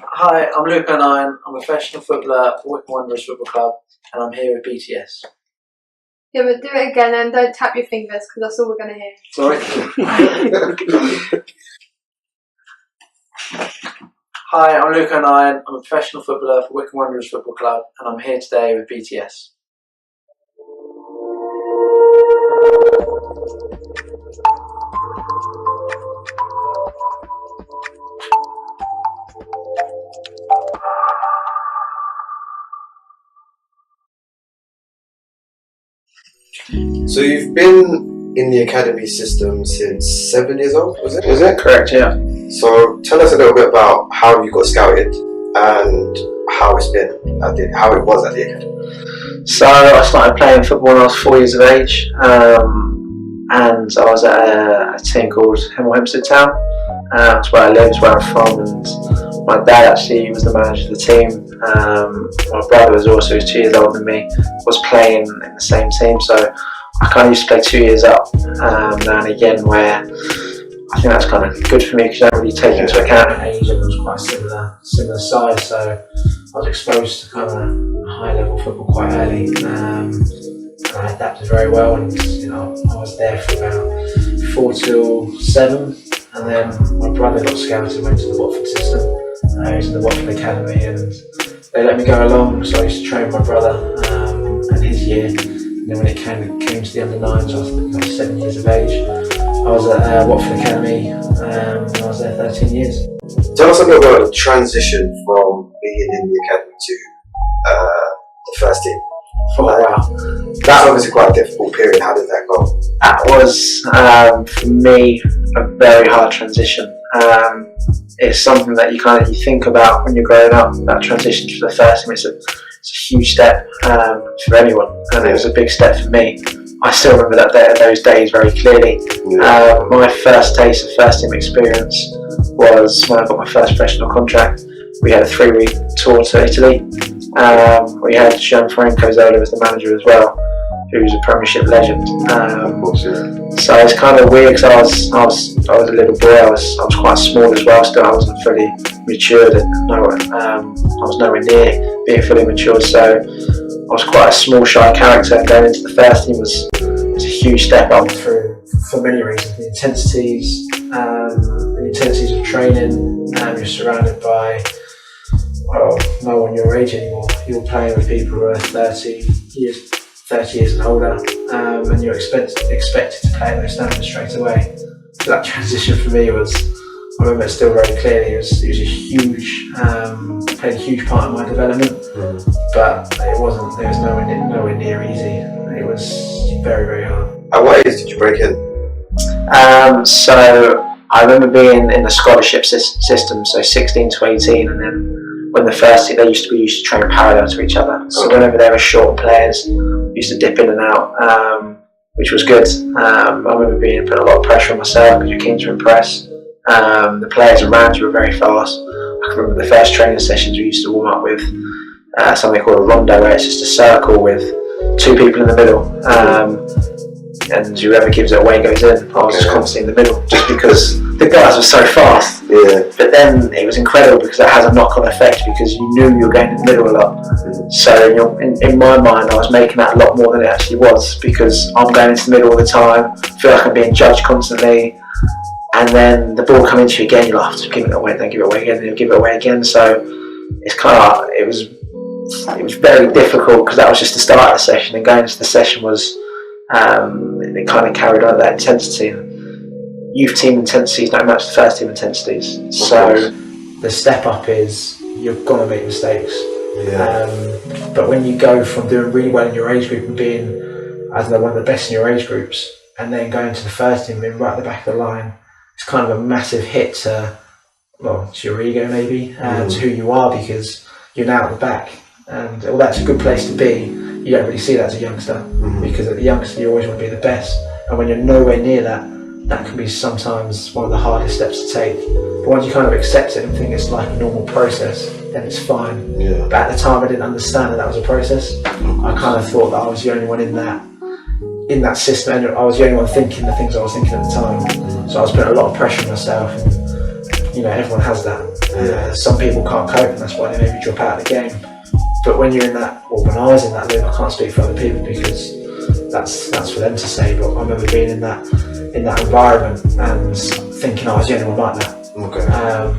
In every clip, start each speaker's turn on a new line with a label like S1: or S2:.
S1: Hi, I'm Luke O'Nien. I'm a professional footballer for Wycombe Wanderers Football Club, and I'm here with BTS.
S2: Yeah, but do it again and don't tap your fingers because that's all we're going to hear.
S1: Sorry. Hi, I'm Luke O'Nien. I'm a professional footballer for Wycombe Wanderers Football Club, and I'm here today with BTS.
S3: So you've been in the academy system since 7 years old, was it?
S1: Correct, yeah.
S3: So tell us a little bit about how you got scouted and how it's been, how it was at the academy.
S1: So I started playing football when I was 4 years of age, and I was at a team called Hempstead Town. That's where I live, it's where I'm from, and my dad actually was the manager of the team. My brother was also, who's 2 years older than me, was playing in the same team, so I kind of used to play 2 years up now and again, where I think that's kind of good for me because you don't really take into account age, and it was quite similar size, so I was exposed to kind of high level football quite early, and I adapted very well, and I was there for about 4 till 7, and then my brother got scouted, went to the Watford system. He was in the Watford Academy, and they let me go along, so I used to train with my brother and his year. And then when it came to the under-9s, I was 7 years of age. I was at Watford Academy, and I was there 13 years.
S3: Tell us a little bit about the transition from being in the academy to the first team.
S1: Wow.
S3: That's obviously quite a difficult period. How did that go?
S1: That was, for me, a very hard transition. It's something that you think about when you're growing up. That transition to the first team, it's a huge step for anyone, and it was a big step for me. I still remember those days very clearly. My first taste of first team experience was when I got my first professional contract. We had a 3-week tour to Italy. We had Gianfranco Zola as the manager as well, who's a Premiership legend. So it's kind of weird because I was a little boy. I was quite small as well. Still, I wasn't fully matured, and I was nowhere near being fully matured. So I was quite a small, shy character. And going into the first team was a huge step up for many reasons. The intensities of training. You're surrounded by no one your age anymore. You're playing with people who are 30 years and older, and you're expected to play at those standards straight away. So that transition for me was, I remember it still very clearly. It was a huge, played a huge part in my development, but it was nowhere near easy. It was very, very hard.
S3: At what age did you break in?
S1: So I remember being in the scholarship system, so 16 to 18, and then when the first team, they used to train parallel to each other. So whenever there were short players, used to dip in and out, which was good. I remember putting a lot of pressure on myself because you're keen to impress. The players around you were very fast. I can remember the first training sessions we used to warm up with something called a rondo, where it's just a circle with 2 people in the middle, and whoever gives it away goes in. I was just constantly in the middle, just because the guys were so fast.
S3: Yeah.
S1: But then it was incredible because it has a knock-on effect, because you knew you were going in the middle a lot. So in my mind, I was making that a lot more than it actually was, because I'm going into the middle all the time, feel like I'm being judged constantly, and then the ball coming to you again, you're like, just give it away, then give it away again, then give it away again. So it's it was very difficult, because that was just the start of the session, and going into the session was it kind of carried on that intensity. Youth team intensities don't match the first team intensities, so the step up is you're gonna make mistakes. But when you go from doing really well in your age group and being, I don't know, one of the best in your age groups, and then going to the first team, being right at the back of the line, it's kind of a massive hit to your ego maybe, and to who you are, because you're now at the back. And although that's a good place to be, you don't really see that as a youngster, because as a youngster you always want to be the best, and when you're nowhere near that, that can be sometimes one of the hardest steps to take. But once you kind of accept it and think it's like a normal process, then it's fine. But at the time I didn't understand that was a process. I kind of thought that I was the only one in that in that system, and I was the only one thinking the things I was thinking at the time. So I was putting a lot of pressure on myself, and everyone has that. Some people can't cope, and that's why they maybe drop out of the game. But when you're in that, when I was in that loop, I can't speak for other people because that's for them to say. But I remember being in that environment and thinking I was the only one like that.
S3: Okay.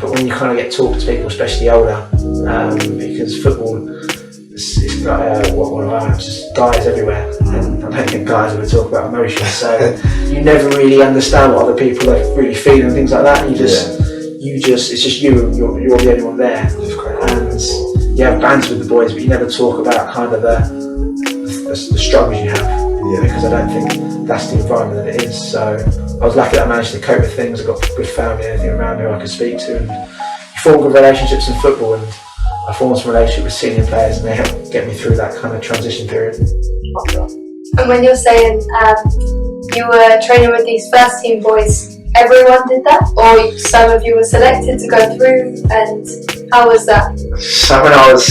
S1: But when you kind of get talking to people, especially older, because football, it's got just guys everywhere, and I don't think guys ever talk about emotions, so you never really understand what other people are really feeling and things like that. It's just you're the only one there, and you have bands with the boys, but you never talk about kind of the struggles you have. Because I don't think that's the environment that it is. So I was lucky that I managed to cope with things. I got good family and everything around me who I could speak to, and you form good relationships in football, and I formed some relationship with senior players, and they helped get me through that kind of transition period.
S2: And when you're saying you were training with these first team boys, everyone did that, or some of you were selected to go through, and how was that?
S1: So when I was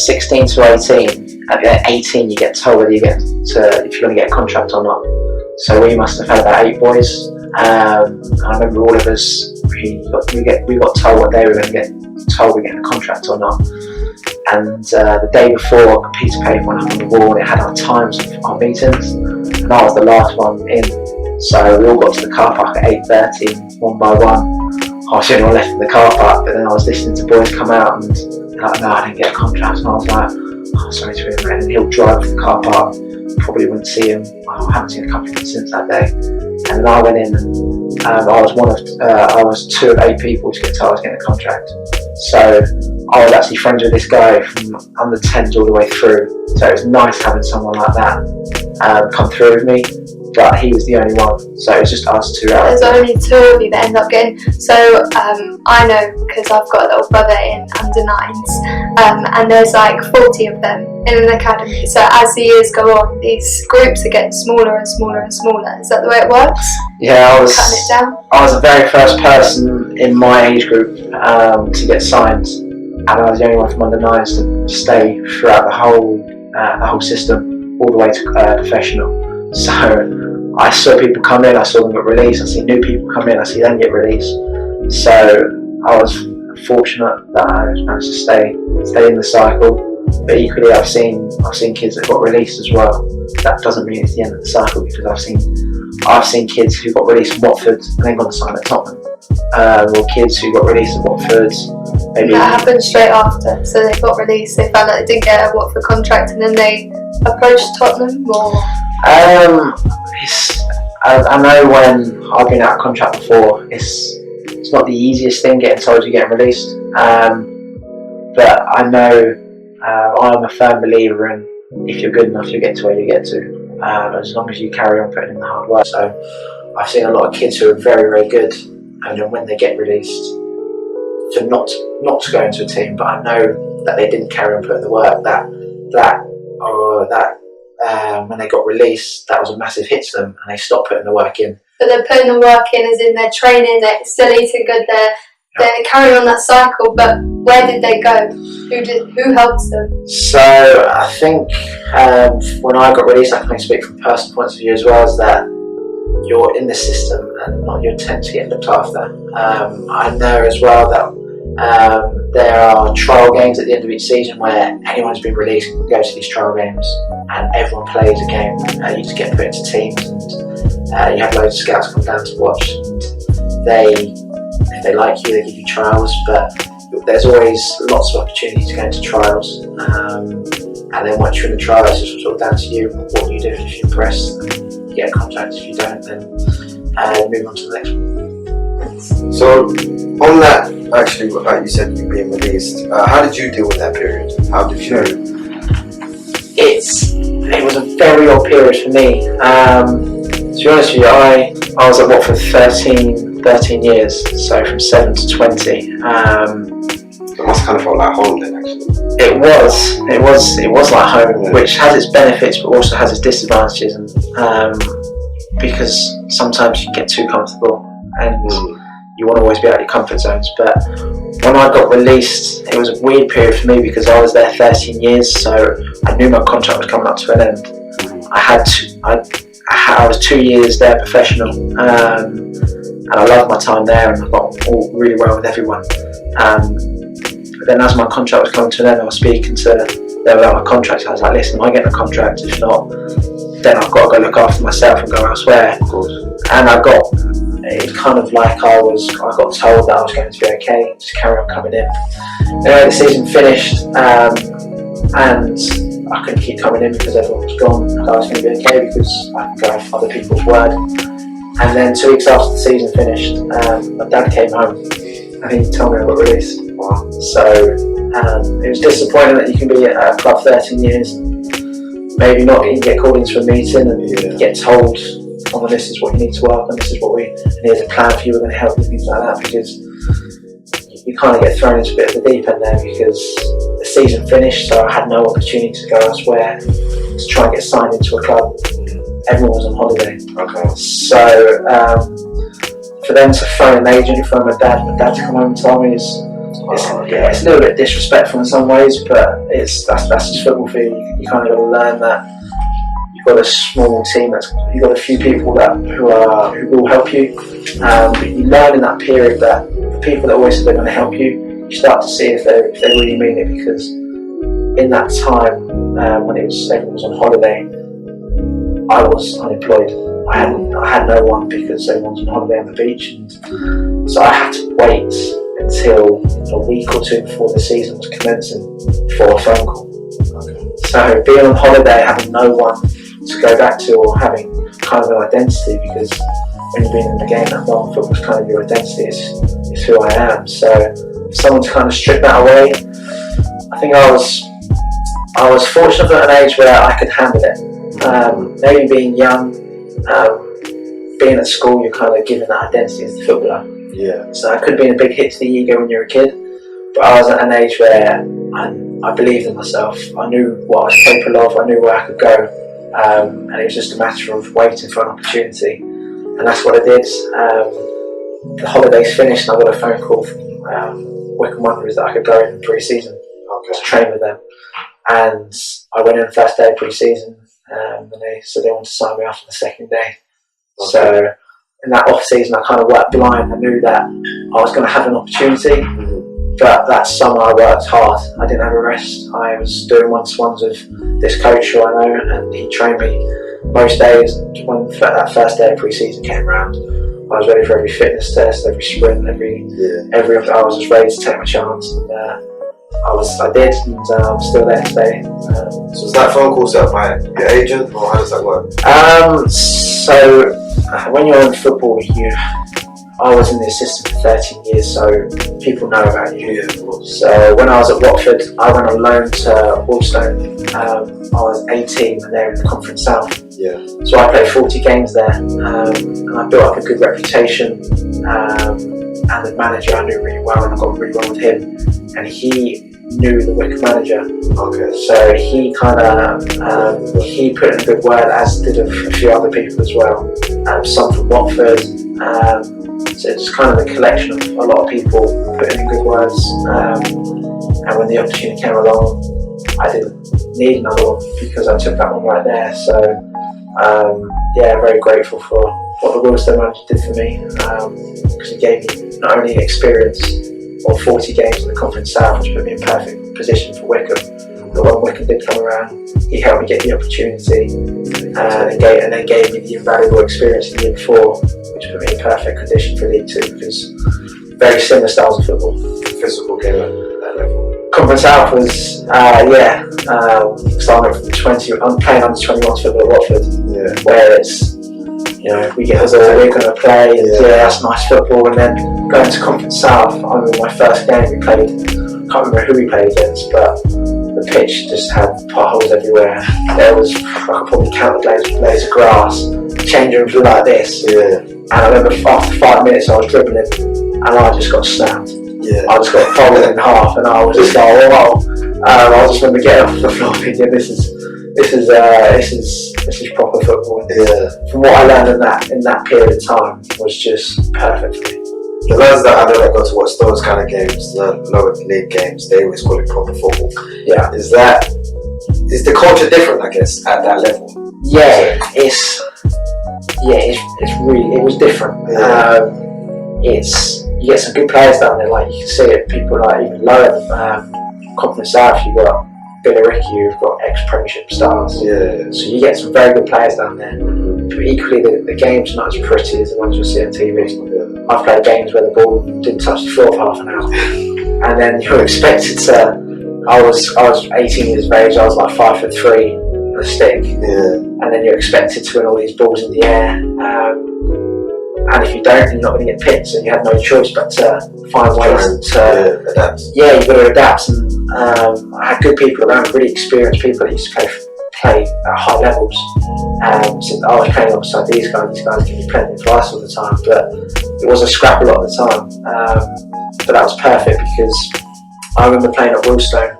S1: 16 to 18, at 18 you get told whether if you're going to get a contract or not. So we must have had about 8 boys. I remember all of us, we got told what day we were going to get told we're getting a contract or not. And the day before, a piece of paper went up on the wall and it had our times of our meetings, and I was the last one in. So we all got to the car park at 8:30, one by one. I was the only one left in the car park, but then I was listening to boys come out and they're like, no, I didn't get a contract. And I was like, oh, sorry to him. And he'll drive to the car park, probably wouldn't see him. I haven't seen a couple of him since that day. And then I went in and I was 2 of 8 people to get told I was getting a contract. So I was actually friends with this guy from under 10s all the way through. So it was nice having someone like that come through with me. But he was the only one, so it was just us 2 out.
S2: There's only 2 of you that end up getting. So I know because I've got a little brother in under 9s, and there's like 40 of them in an academy. So as the years go on, these groups are getting smaller and smaller and smaller. Is that the way it works?
S1: Yeah, I was
S2: cutting it down.
S1: I was the very first person in my age group to get signed, and I was the only one from under 9s to stay throughout the whole system, all the way to professional. So I saw people come in, I saw them get released, I see new people come in, I see them get released. So I was fortunate that I managed to stay in the cycle. But equally I've seen kids that got released as well. That doesn't mean it's the end of the cycle, because I've seen kids who got released from Watford and then gone to sign at Tottenham. Or kids who got released at Watford. Maybe
S2: that happened straight after. So they got released, they found out they didn't get a Watford contract, and then they approached Tottenham, or?
S1: I know when I've been out of contract before, it's not the easiest thing getting told you're getting released. But I know I'm a firm believer in if you're good enough, you'll get to where you get to, as long as you carry on putting in the hard work. So I've seen a lot of kids who are very, very good, and then when they get released, for not to go into a team, but I know that they didn't carry on putting the work, that when they got released, that was a massive hit to them, and they stopped putting the work in.
S2: But they're putting the work in, as in they're training, they're still eating good, they're carrying on that cycle, but where did they go? Who helped them? So
S1: I think when I got released, I can only speak from personal points of view as well, is that you're in the system and not your tent to get looked after. I know as well that there are trial games at the end of each season where anyone who's been released can go to these trial games, and everyone plays a game, and you just get put into teams, and you have loads of scouts come down to watch. If they like you, they give you trials, but there's always lots of opportunities to go into trials, and then once you're in the trials, it's sort of down to you what you do. If you impress, you get a contract. If you don't, then you move on to the next one.
S3: So on that, actually, like you said, you being released, how did you deal with that period? How did you?
S1: It was a very odd period for me. To be honest with you, I was at Watford 13 years, so from 7 to 20.
S3: It must kind of felt like home then, actually.
S1: It was like home, which has its benefits but also has its disadvantages, and because sometimes you get too comfortable and you want to always be out of your comfort zones. But when I got released, it was a weird period for me because I was there 13 years, so I knew my contract was coming up to an end. I had I was 2 years there professional, and I loved my time there, and I got on really well with everyone. But then as my contract was coming to an end, I was speaking to them about my contract. I was like, listen, am I getting a contract? If not, then I've got to go look after myself and go elsewhere.
S3: Of course.
S1: And it's kind of like I got told that I was going to be okay, just carry on coming in. Anyway, the season finished, and I couldn't keep coming in because everyone was gone. I was going to be okay because I could go off other people's word. And then 2 weeks after the season finished, my dad came home and he told me I got released.
S3: Wow.
S1: So it was disappointing that you can be at a club 13 years, maybe not get called into a meeting and get told, oh, this is what you need to work on, this is what and here's a plan for you, we're going to help you, things like that, because you kind of get thrown into a bit of the deep end there because the season finished, so I had no opportunity to go elsewhere to try and get signed into a club. Everyone was on holiday.
S3: Okay.
S1: So for them to phone an agent, phone my dad to come home and tell me it's a little bit disrespectful in some ways, but that's just football for you. You kind of got to learn that you've got a small team, you've got a few people who will help you. But you learn in that period that the people that always say they're going to help you, you start to see if they really mean it, because in that time when everyone was on holiday, I was unemployed. I had no one because everyone was on holiday on the beach, and so I had to wait until a week or two before the season was commencing for a phone call. Okay. So being on holiday, having no one to go back to, or having kind of an identity, because when you've been in the game that long, football's kind of your identity, is who I am. So for someone to kind of strip that away, I think I was fortunate at an age where I could handle it. Maybe being young, being at school, you're kind of given that identity as a footballer.
S3: Yeah.
S1: So it could have been a big hit to the ego when you're a kid, but I was at an age where I believed in myself. I knew what I was capable of. I knew where I could go, and it was just a matter of waiting for an opportunity, and that's what I did. The holidays finished, and I got a phone call from Wycombe Wanderers that I could go in pre-season to train with them, and I went in the first day of pre-season. And they wanted to sign me after the second day. Okay. So in that off season, I kind of worked blind. I knew that I was going to have an opportunity, but that summer I worked hard. I didn't have a rest. I was doing one-to-ones with this coach who I know, and he trained me most days. When that first day of pre-season came around, I was ready for every fitness test, every sprint, every. I was just ready to take my chance. And, I did, and I'm still there today.
S3: So is that phone call set up by your agent, or how does that work?
S1: So when you're in football, I was in the assistant for 13 years, so people know about you.
S3: Yeah, of course.
S1: So when I was at Watford, I went on loan to Wycombe. I was 18 and they're in the Conference South.
S3: Yeah.
S1: So I played 40 games there, and I built up a good reputation. And the manager I knew really well, and I got really well with him. And he knew the Wycombe manager. Okay. So he kind of he put in a good word, as did a few other people as well. Some from Watford. So it's kind of a collection of a lot of people putting in good words. And when the opportunity came along, I didn't need another one because I took that one right there. So very grateful for what the Wycombe manager did for me, because he gave me not only experience of 40 games in the Conference South, which put me in perfect position for Wycombe, but when Wycombe did come around, he helped me get the opportunity, and then gave me the invaluable experience the year before, which put me in perfect condition for League 2, because very similar styles of football.
S3: Physical game at that level.
S1: Conference South was, starting from 20, I'm playing under 21 football at Watford, where it's, we get the ball, we're going to play, and that's nice football. And then going to Conference South, I remember my first game we played, I can't remember who we played against, but the pitch just had potholes everywhere. There was, I could probably count the blades of grass, change rooms were like this. And I remember after 5 minutes I was dribbling, and I just got snapped. I just got folded in half, and I was just like, wow. I just remember getting off the floor thinking, this is proper football. From what I learned in that period of time was just perfect for me.
S3: The lads that I know that go to watch those kind of games, the lower league games, they always call it proper football. Is the culture different, I guess, at that level?
S1: It was different.
S3: Yeah.
S1: You get some good players down there, like you can see it. People like even lower Confidence South, you've got Billy Ricky, you've got ex-Premiership stars.
S3: Yeah.
S1: So you get some very good players down there. But equally, the game's not as pretty as the ones you'll see on TV.
S3: Yeah.
S1: I've played games where the ball didn't touch the floor for half an hour, and then you're expected to. I was 18 years of age. I was like 5'3" with a stick, and then you're expected to win all these balls in the air. And if you don't, then you're not going to get picked. So you have no choice but to find ways to
S3: adapt.
S1: Yeah, you've got to adapt. And I had good people around, really experienced people that used to play at high levels. So I was playing alongside these guys. These guys give me plenty of advice all the time, but it was a scrap a lot of the time. But that was perfect because I remember playing at Willstone.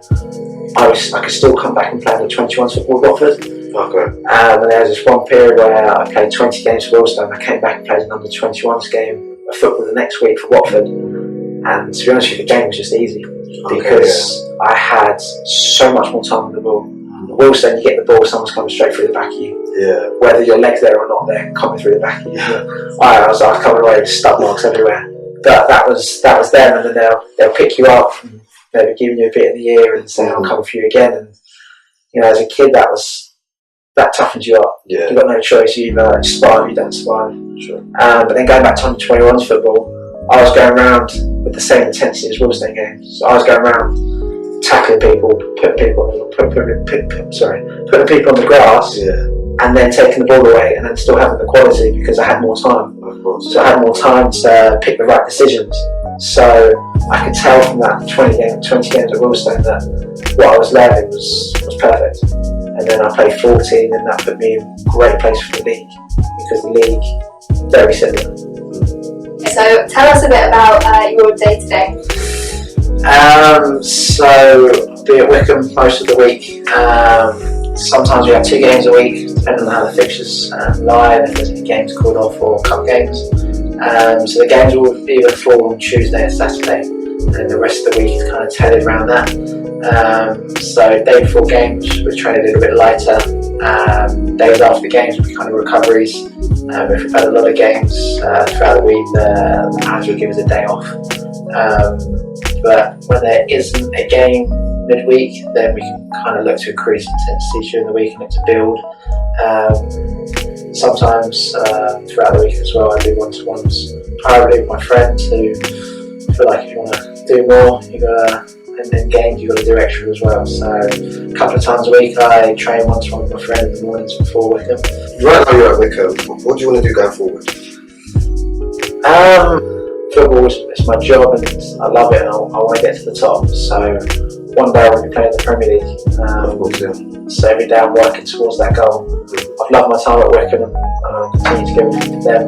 S1: I could still come back and play in the 21s football at Watford.
S3: Okay.
S1: And there was this one period where I played 20 games for Willstone. I came back and played an under 21s game of football the next week for Watford. And to be honest with you, the game was just easy because I had so much more time on the ball. Willstone, you get the ball, someone's coming straight through the back of you.
S3: Yeah.
S1: Whether your leg's there or not, they're coming through the back of you. I was coming away with stub marks everywhere. But that was them, and then they'll pick you up and they'll be giving you a bit of the ear and saying, I'll come for you again. And as a kid, that toughens you up.
S3: Yeah.
S1: You've got no choice. You either survive or you don't survive.
S3: Sure.
S1: But then going back to under 21s football, I was going around with the same intensity as Willstone games. So I was going around tackling people, putting people on the grass, and then taking the ball away, and then still having the quality because I had more time.
S3: Of course.
S1: So I had more time to pick the right decisions. So I could tell from that 20 games at Willstone that what I was learning was perfect. And then I played 14, and that put me in a great place for the league because the league very similar.
S2: So tell us a bit about your day-to-day.
S1: So be at Wycombe most of the week. Sometimes we have 2 games a week, depending on how the fixtures lie, and if there's any games called off or cup games. So the games will either fall on Tuesday and Saturday, and the rest of the week is kind of tailored around that. So day before games we train a little bit lighter. Days after the games will be kind of recoveries. If we've had a lot of games throughout the week, the manager will give us a day off. But when there isn't a game midweek, then we can kind of look to increase intensity during the week and look to build. Sometimes throughout the week as well, I do one-to-ones privately with my friends who feel like if you want to do more, and then games you've got to do extra as well. So a couple of times a week I train one-to-one with my friend in the mornings before Wycombe.
S3: Right now you're at Wycombe, what do you want to do going forward?
S1: Football is my job and I love it, and I want to get to the top. So one day I want to be playing in the Premier League. So every day I'm working towards that goal. I've loved my time at Wycombe and I'll continue to give everything to them.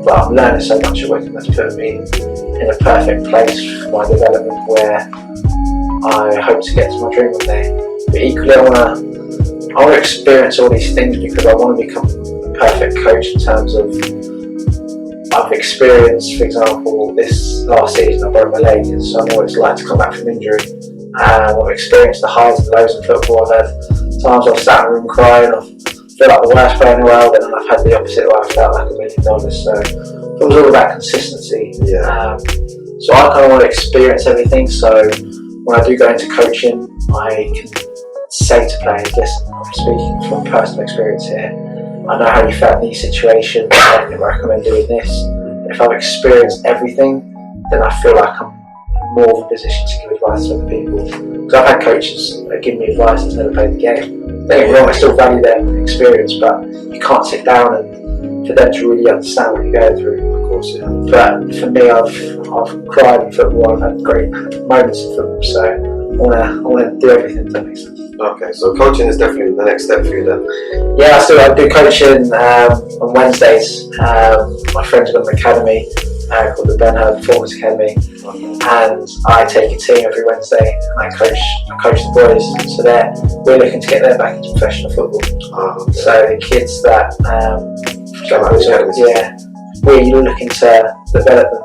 S1: But I'm learning so much at Wycombe that's put me in a perfect place for my development where I hope to get to my dream one day. But equally I want to experience all these things because I want to become a perfect coach in terms of I've experienced, for example, this last season I broke my leg, and so I know what it's like to come back from injury. I've experienced the highs and lows in football. I've had times I've sat in a room crying, I feel like the worst player in the world, and then I've had the opposite where I felt like $1 million. So it was all about consistency. So I kind of want to experience everything. So when I do go into coaching, I can say to players, listen, I'm speaking from personal experience here. I know how you felt in these situations, I can recommend doing this. If I've experienced everything, then I feel like I'm more of a position to give advice to other people. Because I've had coaches that give me advice that's never played the game. Don't get me wrong, I still value their experience, but you can't sit down and for them to really understand what you're going through. Of course, But for me, I've cried in football, I've had great moments in football, so I want to do everything, if that makes sense.
S3: Okay, so coaching is definitely the next step for you then?
S1: Yeah, I do coaching on Wednesdays. My friend's got an academy called the Bernhard Performance Academy, and I take a team every Wednesday and I coach the boys. So we're looking to get them back into professional football. So the kids that we're looking to develop them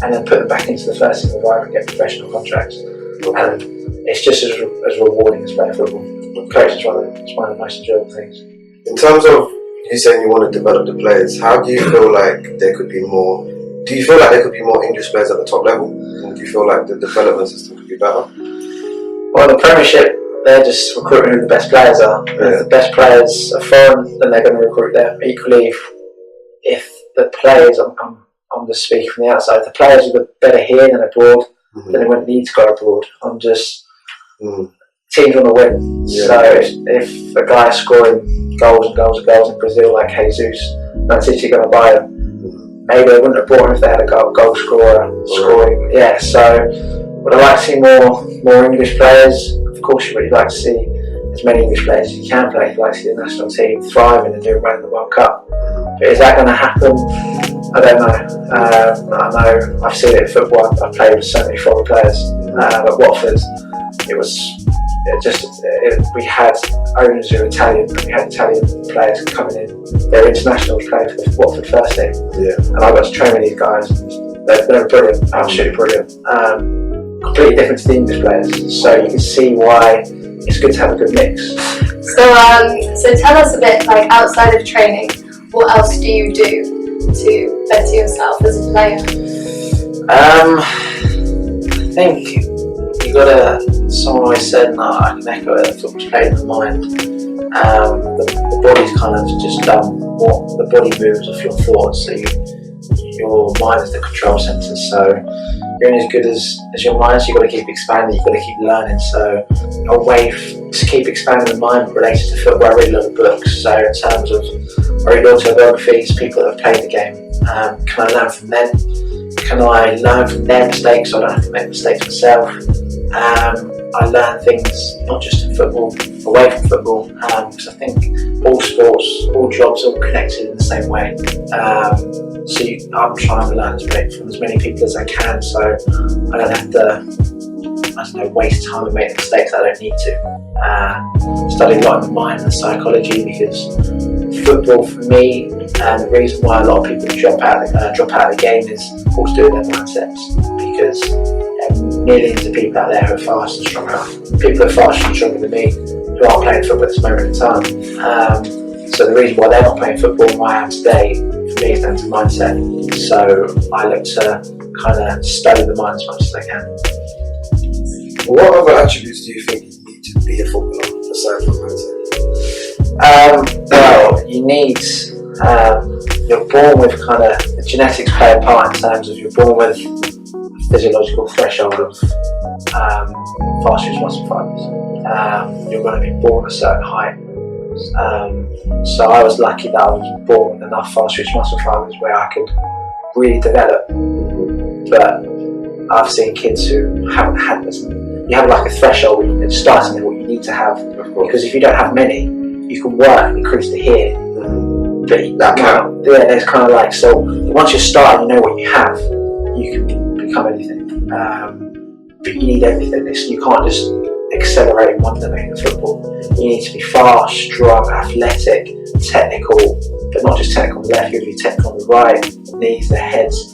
S1: and then put them back into the first team environment, get professional contracts. And it's just as rewarding as playing football. Coaching is one of the most enjoyable things.
S3: In terms of you saying you want to develop the players, how do you feel like there could be more? Do you feel like there could be more English players at the top level? And do you feel like the development system could be better?
S1: Well, the Premiership, they're just recruiting who the best players are.
S3: Yeah.
S1: If the best players are foreign, then they're going to recruit them. Equally, if the players, I'm just speaking from the outside, if the players are better here than abroad, then they wouldn't need to go abroad. I'm just, teams want to win.
S3: Yeah.
S1: So if a guy's scoring goals and goals and goals in Brazil like Jesus, Man City going to buy him. Maybe they wouldn't have bought him if they had a goal scorer scoring. Yeah, so would I like to see more English players? Of course you would. You'd like to see as many English players as you can play. You'd like to see the national team thriving and doing well in the World Cup. But is that going to happen? I don't know. I know I've seen it in football. I've played with so many foreign players. At Watford, we had owners who were Italian, and we had Italian players coming in. They're internationals playing for the Watford first team. Yeah. And I got to train with these guys. They're brilliant, absolutely brilliant. Completely different to the English players. So you can see why it's good to have a good mix.
S2: So tell us a bit, like outside of training, what else do you do to better yourself as a player?
S1: I think you gotta. Someone always said, and I can echo it, football's played in the mind. The body's kind of just done what the body moves off your thoughts. So your mind is the control centre. So you're only as good as your mind. So you've got to keep expanding. You've got to keep learning. So to keep expanding the mind related to football, I read a lot of books. So in terms of I read autobiographies, people that have played the game. Can I learn from them? Can I learn from their mistakes so I don't have to make mistakes myself? I learn things not just in football, away from football, because I think all sports, all jobs are all connected in the same way. So I'm trying to learn from as many people as I can, so I don't have to, waste time and make mistakes that I don't need to. Study a lot in the mind and psychology, because football for me, and the reason why a lot of people drop out of the game is all to do with their mindsets, because millions of people out there who are fast and stronger. People who are faster and stronger than me who aren't playing football at this moment in time. So the reason why they're not playing football and why I am today, for me, is down to mindset. So I look to kind of study the mind as much as I can.
S3: What other attributes do you think you need to be a footballer aside from mindset?
S1: Well, you need. You're born with kind of the genetics play a part in terms of you're born with physiological threshold of fast twitch muscle fibers. You're going to be born a certain height. So I was lucky that I was born with enough fast twitch muscle fibers where I could really develop. But I've seen kids who haven't had this. You have like a threshold when you're starting at what you need to have, because if you don't have many, you can work and increase to here. But there's kind of like, so once you're starting, you know what you have, you can become anything. But you need everything. You can't just accelerate in one domain of football. You need to be fast, strong, athletic, technical, but not just technical on the left, you've got to be technical on the right, the knees, the heads.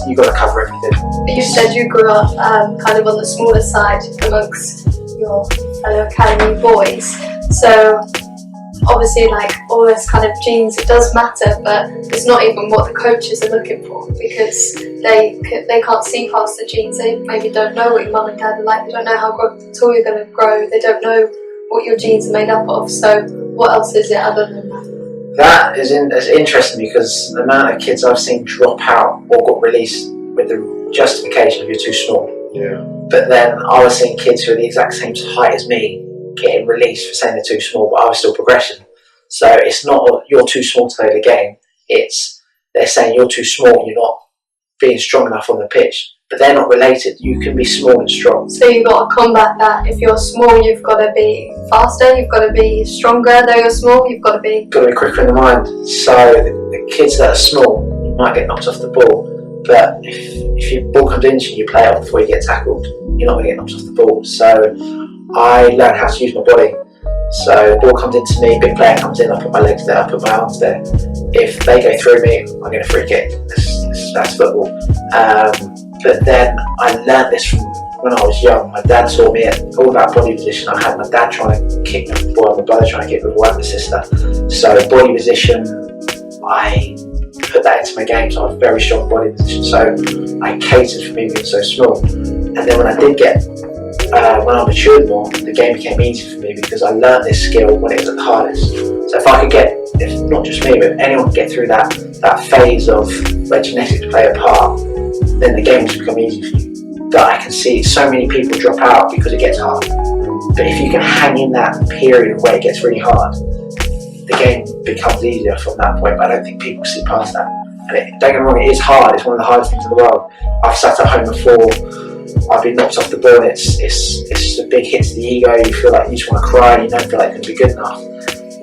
S1: You've got to cover everything.
S2: You said you grew up kind of on the smaller side amongst your fellow academy boys. So obviously, like all this kind of genes, it does matter, but it's not even what the coaches are looking for, because they can't see past the genes. They maybe don't know what your mum and dad are like. They don't know how tall you're going to grow. They don't know what your genes are made up of. So what else is it other than that?
S1: That is interesting, because the amount of kids I've seen drop out or got released with the justification of you're too small.
S3: Yeah.
S1: But then I was seeing kids who are the exact same height as me getting released for saying they're too small, but I was still progressing. So it's not you're too small to play the game. It's they're saying you're too small, you're not being strong enough on the pitch. But they're not related. You can be small and strong. So
S2: you've got to combat that. If you're small, you've got to be faster. You've got to be stronger. Though you're small, you've got to be
S1: quicker in the mind. So the kids that are small, you might get knocked off the ball. But if your ball comes into you play it off before you get tackled, you're not going to get knocked off the ball. So I learned how to use my body. So the ball comes into me, big player comes in, I put my legs there, I put my arms there. If they go through me, I'm going to free kick. That's football. But then I learned this from when I was young, my dad taught me all about body position. I had my dad trying to kick me with the ball, my brother trying to kick me with my sister. So body position, I put that into my game. So I have very strong body position. So I catered for me being so small. And then when I did get, when I matured more, the game became easy for me because I learned this skill when it was at the hardest. So if I could get, if not just me, but if anyone could get through that phase of where genetics play a part, then the game has become easy for you. But I can see so many people drop out because it gets hard. But if you can hang in that period where it gets really hard, the game becomes easier from that point. But I don't think people see past that. And don't get me wrong, it is hard. It's one of the hardest things in the world. I've sat at home before, I've been knocked off the ball, and it's a big hit to the ego. You feel like you just want to cry, and you don't feel like it's going to be good enough.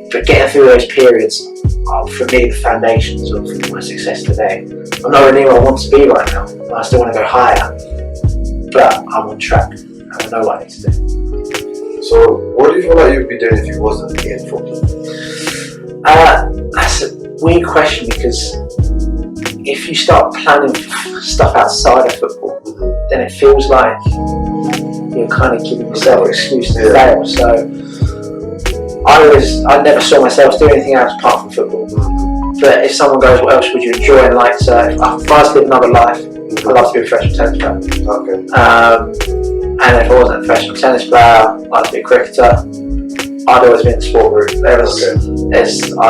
S1: But getting through those periods are, for me, the foundations of my success today. I'm not really where I want to be right now. I still want to go higher, but I'm on track, and I know what I need to do.
S3: So, what do you feel like you'd be doing if you wasn't in football?
S1: That's a weird question, because if you start planning stuff outside of football, then it feels like you're kind of giving yourself an excuse to fail. So I never saw myself doing anything else apart from football. But if someone goes, what else would you enjoy in life? So if I was to live another life, I'd love to be a professional tennis player.
S3: Okay.
S1: And if I wasn't a professional tennis player, I'd like to be a cricketer. I'd always been in the sport route. I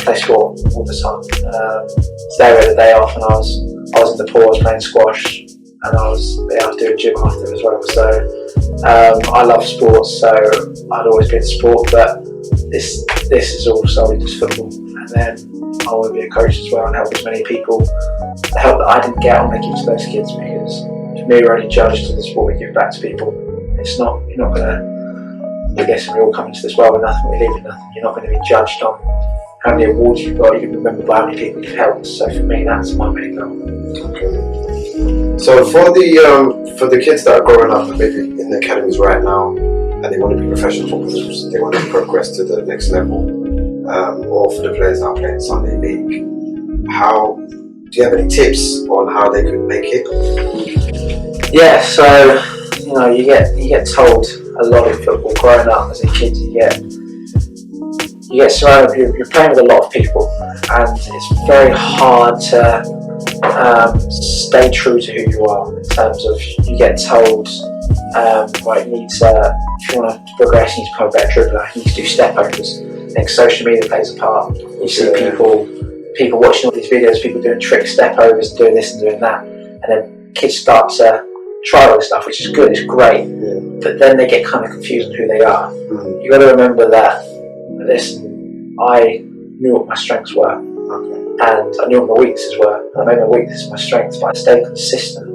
S1: play sport all the time. Today we had a day off, and I was in the pool, I was playing squash, and I was doing gym after as well. So I love sports, so I'd always been in sport, but this is all solely just football. And then I want to be a coach as well and help as many people. The help that I didn't get, I want to give to those kids, because for me, we're only judged to the sport we give back to people. You're not going to, I guess we all come into this world with nothing, we leave with nothing. You're not going to be judged on how many awards you've got, you can remember by how many people you've helped. So for me, that's my main goal.
S3: Okay. So for the kids that are growing up maybe in the academies right now, and they want to be professional footballers, they want to progress to the next level, or for the players that are playing Sunday League, do you have any tips on how they could make it?
S1: Yeah, so you get told a lot in football growing up as a kid. You get surrounded. You're playing with a lot of people, and it's very hard to stay true to who you are. In terms of, you get told, right, you need to, if you want to progress, you need to become a better dribbler. You need to do step overs. I think social media plays a part. You see people watching all these videos, people doing trick step overs, doing this and doing that, and then kids start to try all this stuff, which is good, it's great, but then they get kind of confused on who they are. You got to remember that, listen, I knew what my strengths were, and I knew what my weaknesses were, and I made my weaknesses my strengths, but I stayed consistent.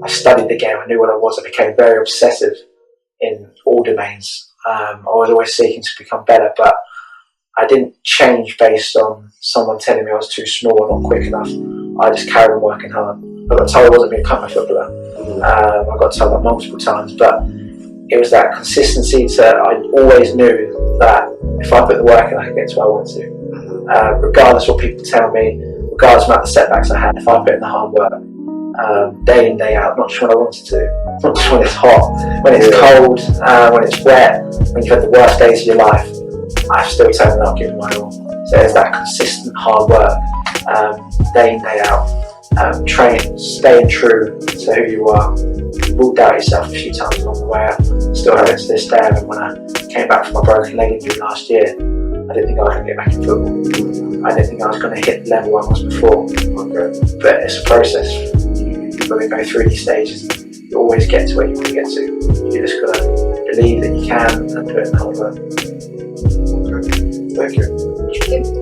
S1: I studied the game, I knew what I was, I became very obsessive in all domains. I was always seeking to become better, but I didn't change based on someone telling me I was too small or not quick enough. I just carried on working hard. I got told I wasn't going to become a footballer. I got told that multiple times, but it was that consistency. I always knew that if I put the work in, I could get to where I wanted to. Regardless of what people tell me, regardless of the setbacks I had, if I put in the hard work, day in, day out, not just when I wanted to, not just when it's hot, when it's cold, when it's wet, when you've had the worst days of your life, I've still turned up, giving my all. So there's that consistent hard work, day in, day out, training, staying true to who you are. You will doubt yourself a few times along the way. I still have it to this day. And when I came back from my broken leg injury last year, I didn't think I was going to get back in football. I didn't think I was going to hit the level I was before. But it's a process. You've got to go through these stages. You always get to where you want to get to. You just got to believe that you can and put in hard work.
S3: Okay. Thank you.
S2: Thank you.